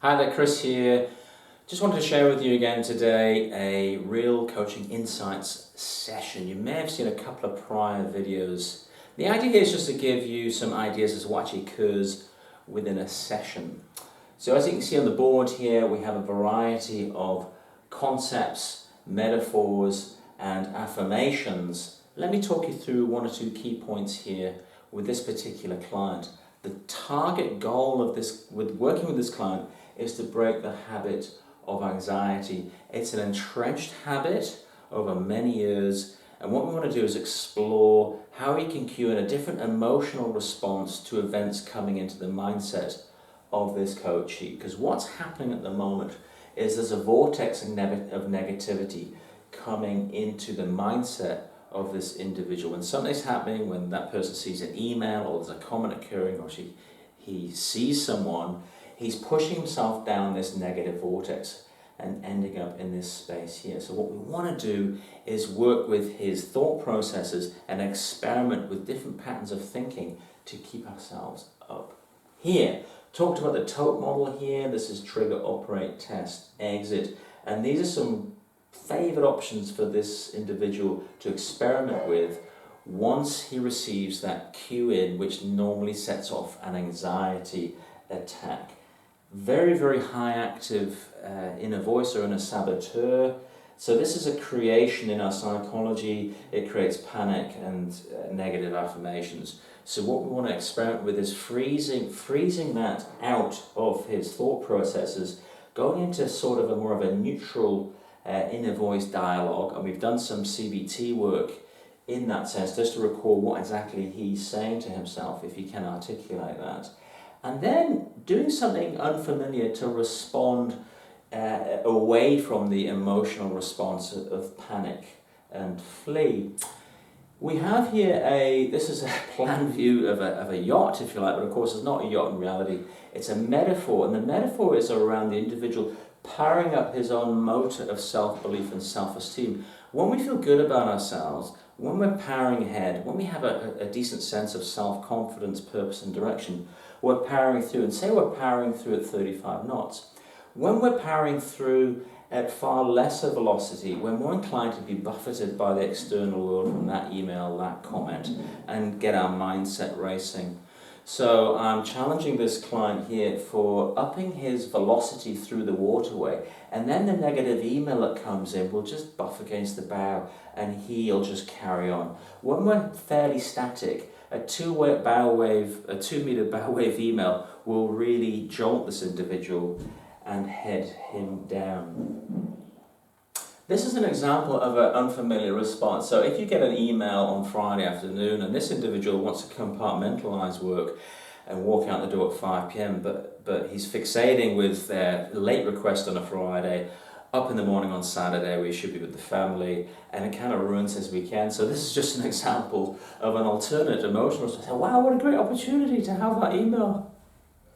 Hi there, Chris here. Just wanted to share with you again today a real coaching insights session. You may have seen a couple of prior videos. The idea here is just to give you some ideas as to what actually occurs within a session. So as you can see on the board here, we have a variety of concepts, metaphors, and affirmations. Let me talk you through one or two key points here with this particular client. The target goal of this, with working with this client, is to break the habit of anxiety. It's an entrenched habit over many years, and what we want to do is explore how we can cue in a different emotional response to events coming into the mindset of this coachee. Because what's happening at the moment is there's a vortex of negativity coming into the mindset of this individual. When something's happening, when that person sees an email or there's a comment occurring, or he sees someone, he's pushing himself down this negative vortex and ending up in this space here. So what we want to do is work with his thought processes and experiment with different patterns of thinking to keep ourselves up. Here, talked about the TOTE model here. This is trigger, operate, test, exit. And these are some favored options for this individual to experiment with once he receives that cue in, which normally sets off an anxiety attack. Very, very high active inner voice or inner saboteur. So this is a creation in our psychology. It creates panic and negative affirmations. So what we want to experiment with is freezing that out of his thought processes, going into sort of a more of a neutral inner voice dialogue. And we've done some CBT work in that sense, just to recall what exactly he's saying to himself, if he can articulate that. And then doing something unfamiliar to respond away from the emotional response of panic and flee. We have here this is a plan view of a yacht, if you like, but of course it's not a yacht in reality. It's a metaphor, and the metaphor is around the individual powering up his own motor of self-belief and self-esteem. When we feel good about ourselves, when we're powering ahead, when we have a decent sense of self-confidence, purpose and direction, we're powering through, and say we're powering through at 35 knots. When we're powering through at far lesser velocity, we're more inclined to be buffeted by the external world from that email, that comment, and get our mindset racing. So I'm challenging this client here for upping his velocity through the waterway, and then the negative email that comes in will just buff against the bow and he'll just carry on. When we're fairly static, a 2 meter bow wave email will really jolt this individual and head him down. This is an example of an unfamiliar response. So if you get an email on Friday afternoon and this individual wants to compartmentalize work and walk out the door at 5 p.m, but he's fixating with their late request on a Friday, up in the morning on Saturday where he should be with the family, and it kind of ruins his weekend. So this is just an example of an alternate emotional response. Wow, what a great opportunity to have that email.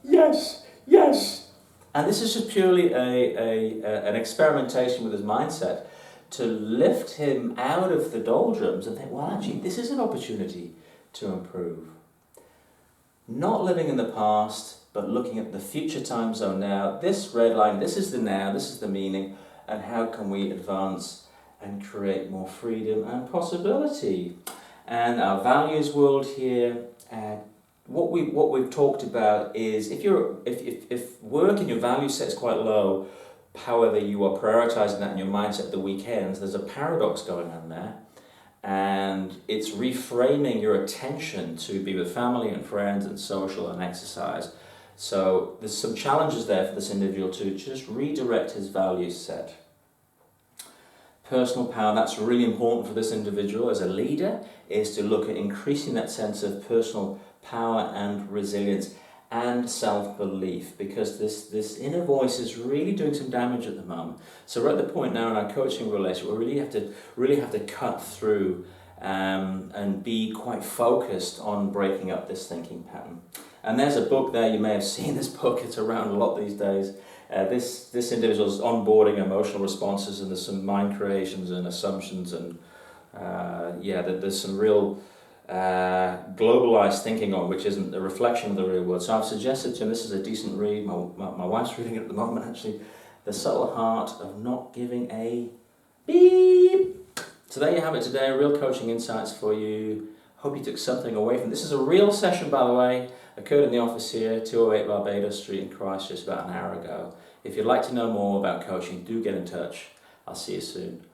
Yes, yes. And this is just purely an experimentation with his mindset to lift him out of the doldrums and think, well, actually, this is an opportunity to improve. Not living in the past, but looking at the future time zone now. This red line, this is the now, this is the meaning, and how can we advance and create more freedom and possibility. And our values world here, what we've talked about is if work and your value set is quite low, however you are prioritizing that in your mindset the weekends, there's a paradox going on there, and it's reframing your attention to be with family and friends and social and exercise. So there's some challenges there for this individual to just redirect his value set. Personal power, that's really important for this individual as a leader, is to look at increasing that sense of personal power and resilience and self-belief, because this inner voice is really doing some damage at the moment. So we're at the point now in our coaching relationship where we really have to cut through and be quite focused on breaking up this thinking pattern. And there's a book there, you may have seen this book, it's around a lot these days. This individual's onboarding emotional responses, and there's some mind creations and assumptions, and there's some real globalized thinking on, which isn't a reflection of the real world. So I've suggested to him, this is a decent read, my wife's reading it at the moment actually, The Subtle Art of Not Giving a Beep. So there you have it today, real coaching insights for you. Hope you took something away from this. Is a real session, by the way, occurred in the office here, 208 Barbados Street in Christchurch about an hour ago. If you'd like to know more about coaching, do get in touch. I'll see you soon.